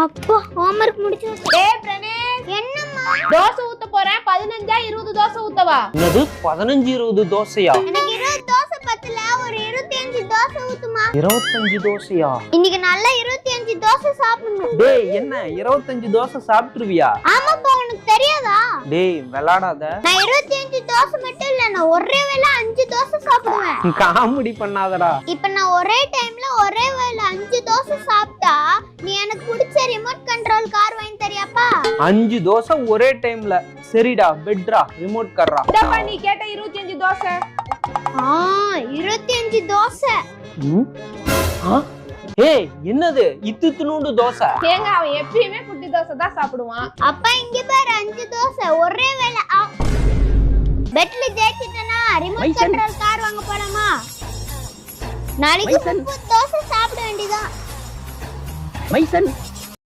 அப்பா ஹோம்வொர்க் முடிச்சு. டேய் பிரணேஷ், என்னம்மா? தோசை ஊத்த போறேன். 15 20 தோசை ஊத்தவா? என்னது 15 20 தோசையா? எனக்கு 20 தோசை பத்தல, ஒரு 25 தோசை ஊத்துமா. 25 தோசையா? இன்னைக்கு நல்லா 25 தோசை சாப்பிடணும். டேய் என்ன 25 தோசை சாப்பிட்டுருவியா? ஆமாப்பா, உனக்கு தெரியாதா? டேய் விளையாடாத. நான் 25 தோசை மட்டும் இல்ல, நான் ஒரே வேளை 5 தோசை சாப்பிடுவேன். காமெடி பண்ணாதடா. இப்ப நான் ஒரே டைம்ல ஒரே வேளை 5 தோசை சாப்பிட்டா நீ எனக்கு பிடிச்ச ரிமோட் கண்ட்ரோல் கார் வாங்கி தரியாப்பா? 5 தோசை ஒரே டைம்ல. சரிடா பெட்ரா ரிமோட் கார்ரா. இந்தப்பா நீ கேட்ட 25 தோசை. 25 தோசை. ஏய் என்னது இத்துணுண்டு தோசை? ஏங்க அவன் எப்பயுமே குட்டி தோசை தான் சாப்பிடுவான். அப்பா இங்க பாரு 5 தோசை ஒரே வேளை. பெட்ல ஜெயிச்சிட்டனா ரிமோட் கண்ட்ரோல் கார் வாங்க போலாமா? நாளைக்கு 30 தோசை சாப்பிட வேண்டியதான். மைசன்